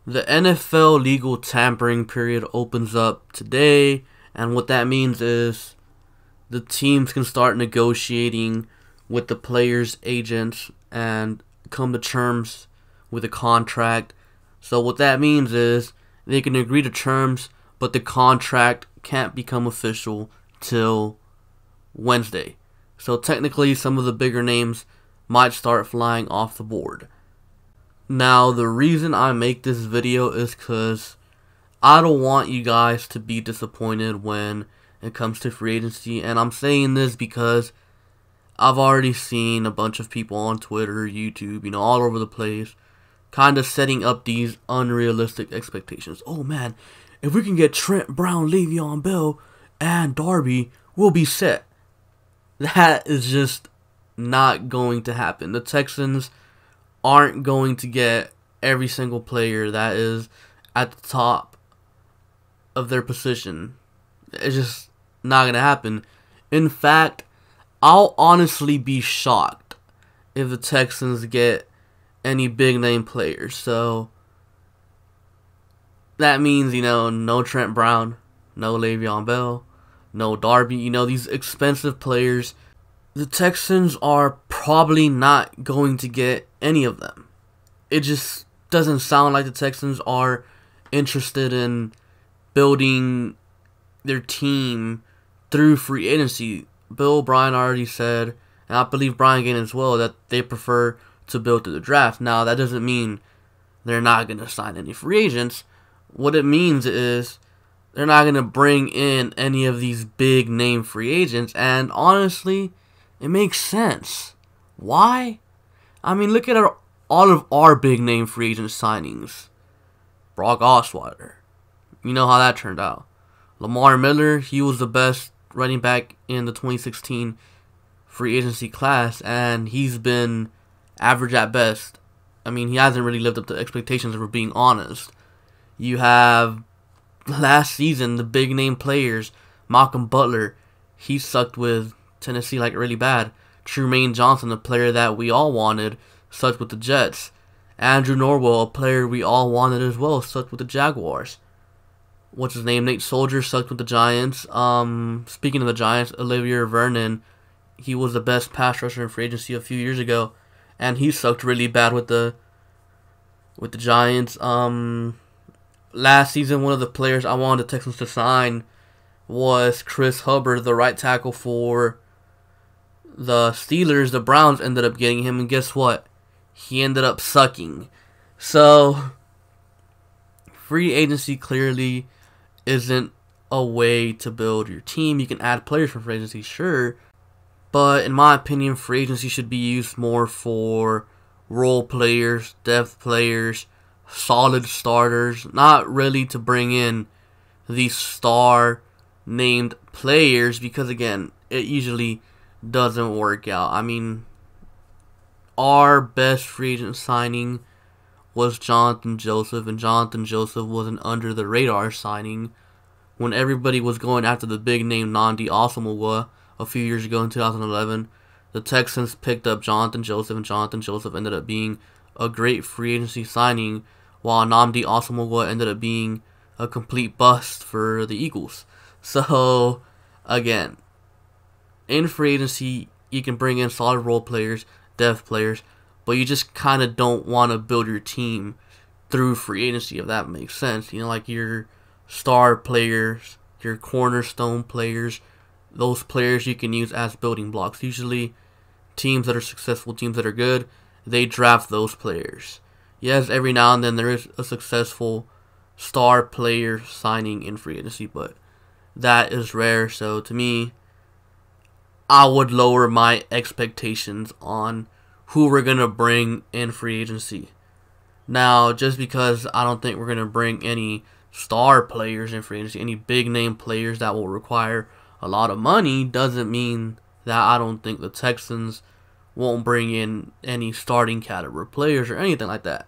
The NFL legal tampering period opens up today, and what that means is the teams can start negotiating with the players' agents and come to terms with a contract. So what that means is they can agree to terms, but the contract can't become official till Wednesday. So technically some of the bigger names might start flying off the board. Now, the reason I make this video is because I don't want you guys to be disappointed when it comes to free agency. And I'm saying this because I've already seen a bunch of people on Twitter, YouTube, all over the place, kind of setting up these unrealistic expectations. Oh man, if we can get Trent Brown, Le'Veon Bell, and Darby, we'll be set. That is just not going to happen. The Texans aren't going to get every single player that is at the top of their position. It's just not going to happen. In fact, I'll honestly be shocked if the Texans get any big name players. So that means, no Trent Brown, no Le'Veon Bell, no Darby, these expensive players. The Texans are probably not going to get any of them. It just doesn't sound like the Texans are interested in building their team through free agency. Bill O'Brien already said, and I believe Brian Gaines as well, that they prefer to build through the draft. Now, that doesn't mean they're not going to sign any free agents. What it means is they're not going to bring in any of these big name free agents, and honestly, it makes sense. Why? I mean, look at all of our big name free agent signings. Brock Osweiler. You know how that turned out. Lamar Miller, he was the best running back in the 2016 free agency class, and he's been average at best. I mean, he hasn't really lived up to expectations, if we're being honest. You have last season, the big name players. Malcolm Butler, he sucked with Tennessee like really bad. Trumaine Johnson, the player that we all wanted, sucked with the Jets. Andrew Norwell, a player we all wanted as well, sucked with the Jaguars. What's his name? Nate Soldier sucked with the Giants. Speaking of the Giants, Olivier Vernon, he was the best pass rusher in free agency a few years ago, and he sucked really bad with the Giants. Last season, one of the players I wanted the Texans to sign was Chris Hubbard, the right tackle for the Steelers. The Browns ended up getting him, and guess what? He ended up sucking. So, free agency clearly isn't a way to build your team. You can add players for free agency, sure, but in my opinion, free agency should be used more for role players, depth players, solid starters, not really to bring in these star named players, because again, it usually doesn't work out. I mean, our best free agent signing was Jonathan Joseph, and Jonathan Joseph was an under the radar signing when everybody was going after the big name Nnamdi Asomugha a few years ago in 2011. The Texans picked up Jonathan Joseph, and Jonathan Joseph ended up being a great free agency signing, while Nnamdi Asomugha ended up being a complete bust for the Eagles. So, again, in free agency, you can bring in solid role players, depth players, but you just kind of don't want to build your team through free agency, if that makes sense. Like your star players, your cornerstone players, those players you can use as building blocks. Usually, teams that are successful, teams that are good, they draft those players. Yes, every now and then there is a successful star player signing in free agency, but that is rare. So to me, I would lower my expectations on who we're going to bring in free agency. Now, just because I don't think we're going to bring any star players in free agency, any big name players that will require a lot of money, doesn't mean that I don't think the Texans won't bring in any starting caliber players or anything like that.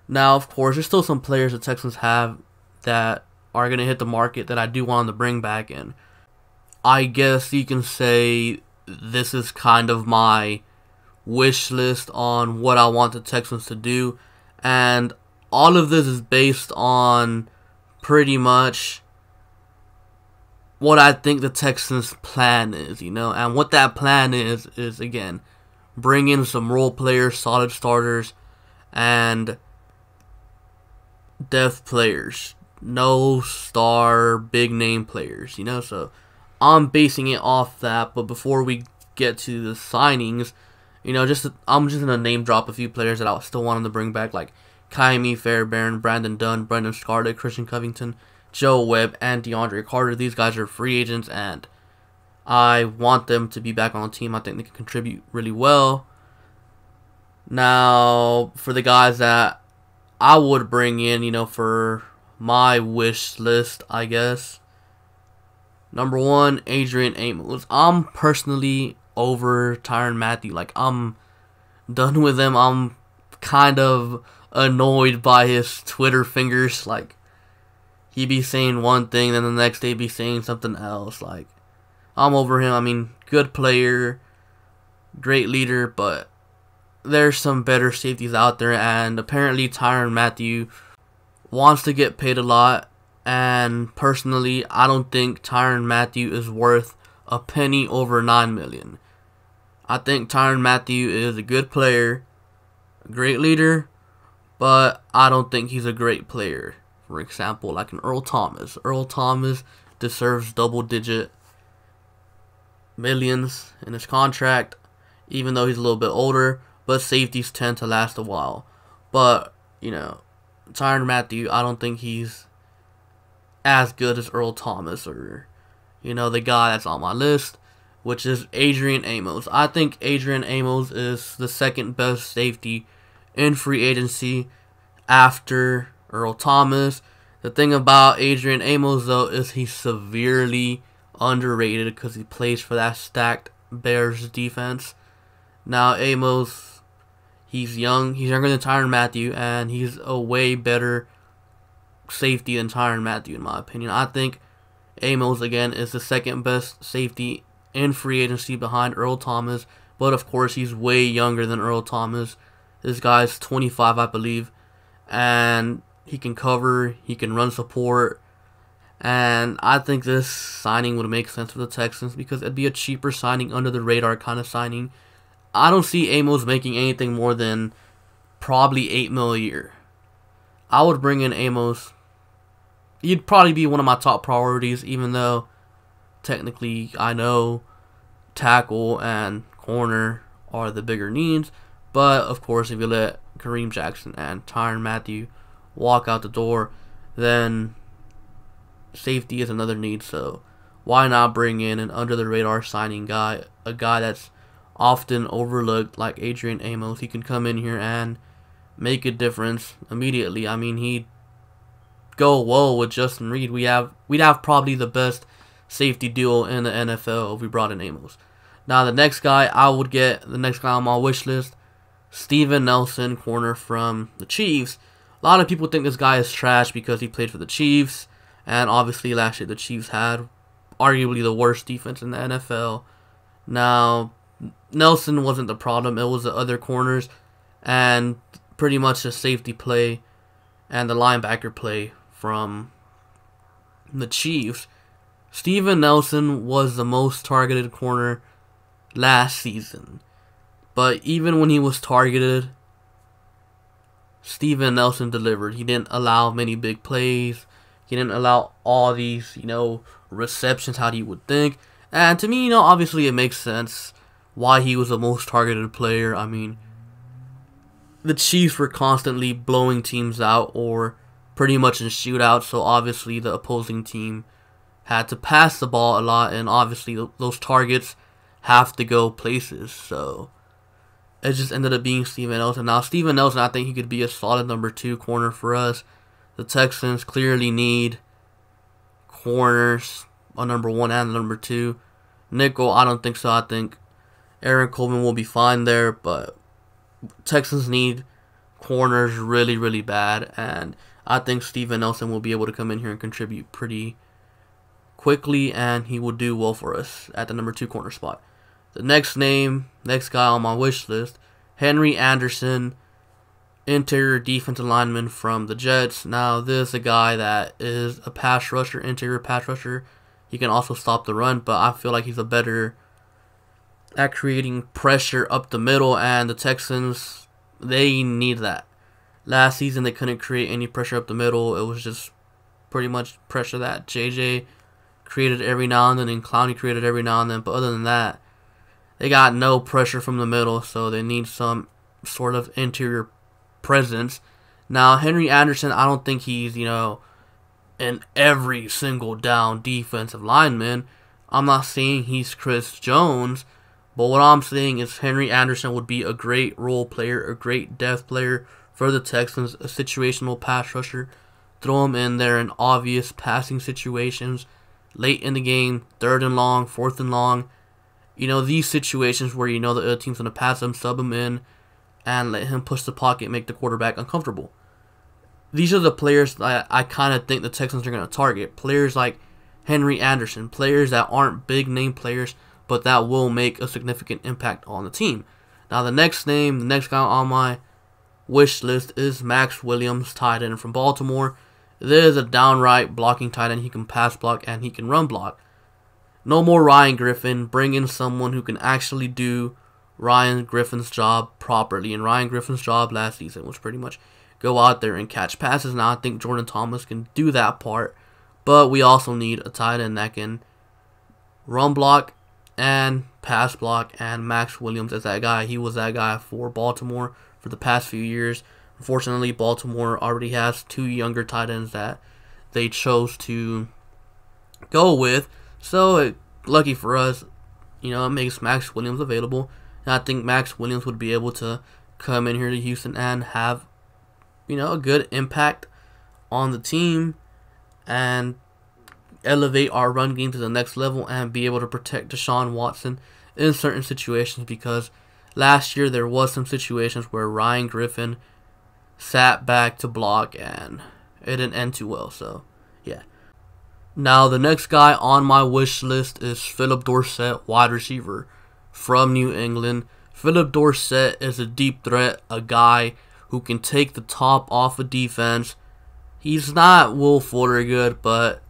Now, of course, there's still some players the Texans have that are going to hit the market that I do want them to bring back in. I guess you can say this is kind of my wish list on what I want the Texans to do. And all of this is based on pretty much what I think the Texans' plan is, and what that plan is again, bring in some role players, solid starters, and depth players. No star, big name players, so I'm basing it off that. But before we get to the signings, I'm just gonna name drop a few players that I still want them to bring back, like Kaimi Fairbairn, Brandon Dunn, Brendan Scarlett, Christian Covington, Joe Webb, and DeAndre Carter. These guys are free agents, and I want them to be back on the team. I think they can contribute really well. Now, for the guys that I would bring in, for my wish list, I guess. Number 1, Adrian Amos. I'm personally over Tyrann Mathieu. Like, I'm done with him. I'm kind of annoyed by his Twitter fingers. Like, he be saying one thing, then the next day be saying something else. Like, I'm over him. I mean, good player, great leader, but there's some better safeties out there, and apparently Tyrann Mathieu wants to get paid a lot, and personally, I don't think Tyrann Mathieu is worth a penny over $9 million. I think Tyrann Mathieu is a good player, a great leader, but I don't think he's a great player. For example, like an Earl Thomas. Earl Thomas deserves double-digit millions in his contract, even though he's a little bit older, but safeties tend to last a while. But, Tyrann Mathieu, I don't think he's as good as Earl Thomas or, the guy that's on my list, which is Adrian Amos. I think Adrian Amos is the second best safety in free agency after Earl Thomas. The thing about Adrian Amos, though, is he's severely underrated because he plays for that stacked Bears defense. Now, Amos, he's young. He's younger than Tyrann Mathieu, and he's a way better safety than Tyrann Mathieu, in my opinion. I think Amos, again, is the second best safety in free agency behind Earl Thomas. But, of course, he's way younger than Earl Thomas. This guy's 25, I believe. And he can cover. He can run support. And I think this signing would make sense for the Texans because it'd be a cheaper signing, under the radar kind of signing. I don't see Amos making anything more than probably $8 million a year. I would bring in Amos. He'd probably be one of my top priorities, even though technically I know tackle and corner are the bigger needs. But, of course, if you let Kareem Jackson and Tyrann Mathieu walk out the door, then safety is another need. So why not bring in an under-the-radar signing guy, a guy that's often overlooked like Adrian Amos? He can come in here and make a difference immediately. I mean, he'd go well with Justin Reed. We'd have probably the best safety duo in the NFL if we brought in Amos. Now, the next guy on my wish list, Steven Nelson, corner from the Chiefs. A lot of people think this guy is trash because he played for the Chiefs, and obviously last year the Chiefs had arguably the worst defense in the NFL. Now, Nelson wasn't the problem, it was the other corners, and pretty much the safety play and the linebacker play from the Chiefs. Steven Nelson was the most targeted corner last season. But even when he was targeted, Steven Nelson delivered. He didn't allow many big plays. He didn't allow all these, receptions how you would think. And to me, obviously it makes sense why he was the most targeted player. I mean, the Chiefs were constantly blowing teams out or pretty much in shootouts, so obviously the opposing team had to pass the ball a lot, and obviously those targets have to go places. So it just ended up being Steven Nelson. Now, Steven Nelson, I think he could be a solid number 2 corner for us. The Texans clearly need corners, a number 1 and a number 2. Nickel, I don't think so. I think Aaron Coleman will be fine there, but Texans need corners really, really bad, and I think Steven Nelson will be able to come in here and contribute pretty quickly, and he will do well for us at the number 2 corner spot. The next guy on my wish list, Henry Anderson. interior defensive lineman from the Jets. Now, this is a guy that is a pass rusher, interior pass rusher. He can also stop the run, but I feel like he's a better at creating pressure up the middle, and the Texans, they need that. Last season, they couldn't create any pressure up the middle. It was just pretty much pressure that JJ created every now and then, and Clowney created every now and then. But other than that, they got no pressure from the middle, so they need some sort of interior presence. Now, Henry Anderson, I don't think he's, an every single down defensive lineman. I'm not saying he's Chris Jones, but what I'm saying is Henry Anderson would be a great role player, a great depth player for the Texans, a situational pass rusher. Throw him in there in obvious passing situations, late in the game, 3rd and long, 4th and long. These situations where the other team's going to pass him, sub him in, and let him push the pocket, make the quarterback uncomfortable. These are the players that I kind of think the Texans are going to target. Players like Henry Anderson, players that aren't big name players, but that will make a significant impact on the team. Now, the next guy on my wish list is Max Williams, tight end from Baltimore. There's a downright blocking tight end. He can pass block and he can run block. No more Ryan Griffin. Bring in someone who can actually do Ryan Griffin's job properly. And Ryan Griffin's job last season was pretty much go out there and catch passes. Now I think Jordan Thomas can do that part, but we also need a tight end that can run block and pass block, and Max Williams is that guy. He was that guy for Baltimore for the past few years. Unfortunately, Baltimore already has 2 younger tight ends that they chose to go with, so lucky for us, it makes Max Williams available. And I think Max Williams would be able to come in here to Houston and have, a good impact on the team and elevate our run game to the next level and be able to protect Deshaun Watson in certain situations, because last year there was some situations where Ryan Griffin sat back to block and it didn't end too well. So, yeah. Now, the next guy on my wish list is Philip Dorsett, wide receiver from New England. Philip Dorsett is a deep threat, a guy who can take the top off a defense. He's not Will Fuller good, but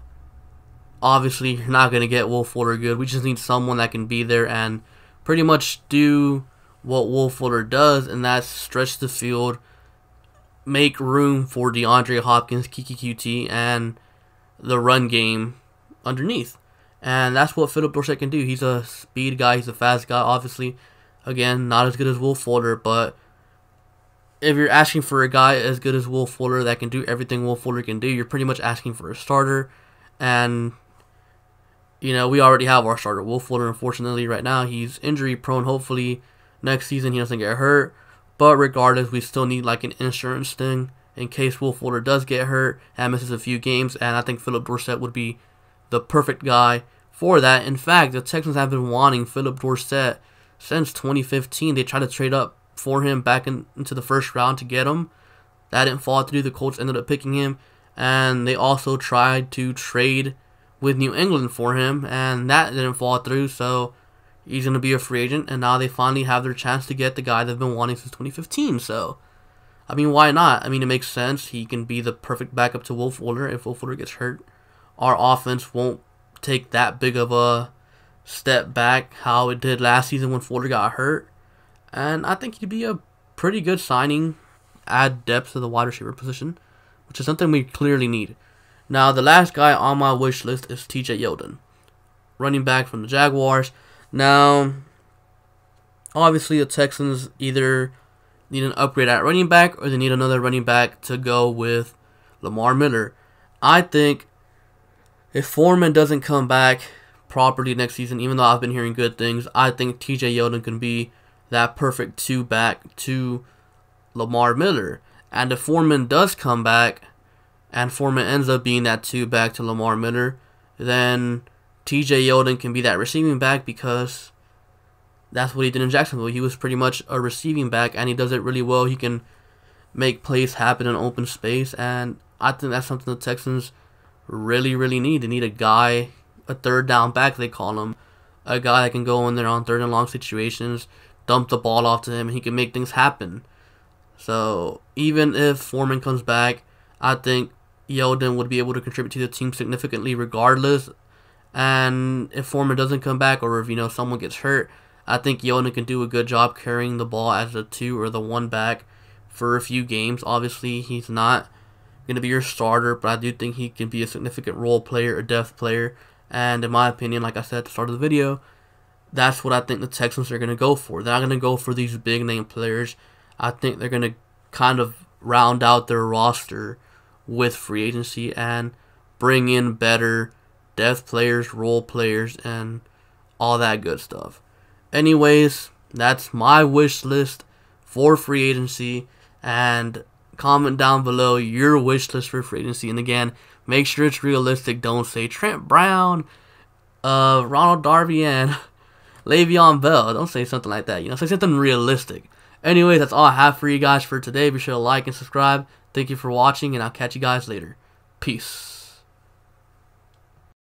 obviously you're not going to get Will Fuller good. We just need someone that can be there and pretty much do what Will Fuller does, and that's stretch the field, make room for DeAndre Hopkins, Kiki QT, and the run game underneath. And that's what Philip Dorsett can do. He's a speed guy. He's a fast guy. Obviously, again, not as good as Will Fuller, but if you're asking for a guy as good as Will Fuller that can do everything Will Fuller can do, you're pretty much asking for a starter. And, we already have our starter. Will Fuller, unfortunately, right now, he's injury prone. Hopefully, next season he doesn't get hurt. But regardless, we still need like an insurance thing in case Will Fuller does get hurt and misses a few games. And I think Philip Dorsett would be the perfect guy for that. In fact, the Texans have been wanting Philip Dorsett since 2015. They tried to trade up for him back into the first round to get him. That didn't fall through. The Colts ended up picking him. And they also tried to trade with New England for him, and that didn't fall through, so he's going to be a free agent, and now they finally have their chance to get the guy they've been wanting since 2015, so, why not? It makes sense. He can be the perfect backup to Will Fuller if Will Fuller gets hurt. Our offense won't take that big of a step back how it did last season when Fuller got hurt, and I think he'd be a pretty good signing, add depth to the wide receiver position, which is something we clearly need. Now, the last guy on my wish list is TJ Yeldon, running back from the Jaguars. Now, obviously, the Texans either need an upgrade at running back or they need another running back to go with Lamar Miller. I think if Foreman doesn't come back properly next season, even though I've been hearing good things, I think TJ Yeldon can be that perfect 2-back to Lamar Miller. And if Foreman does come back, and Foreman ends up being that 2-back to Lamar Miller, then TJ Yeldon can be that receiving back, because that's what he did in Jacksonville. He was pretty much a receiving back, and he does it really well. He can make plays happen in open space, and I think that's something the Texans really, really need. They need a guy, a third down back they call him, a guy that can go in there on 3rd and long situations, dump the ball off to him, and he can make things happen. So even if Foreman comes back, I think Yeldon would be able to contribute to the team significantly regardless. And if Foreman doesn't come back, or if someone gets hurt, I think Yeldon can do a good job carrying the ball as the 2 or the 1 back for a few games. Obviously, he's not going to be your starter, but I do think he can be a significant role player, a depth player. And in my opinion, like I said at the start of the video, that's what I think the Texans are going to go for. They're not going to go for these big name players. I think they're going to kind of round out their roster with free agency and bring in better depth players, role players, and all that good stuff. Anyways, that's my wish list for free agency. And comment down below your wish list for free agency. And again, make sure it's realistic. Don't say Trent Brown, Ronald Darby, and Le'Veon Bell. Don't say something like that. Say something realistic. Anyways, that's all I have for you guys for today. Be sure to like and subscribe. Thank you for watching, and I'll catch you guys later. Peace.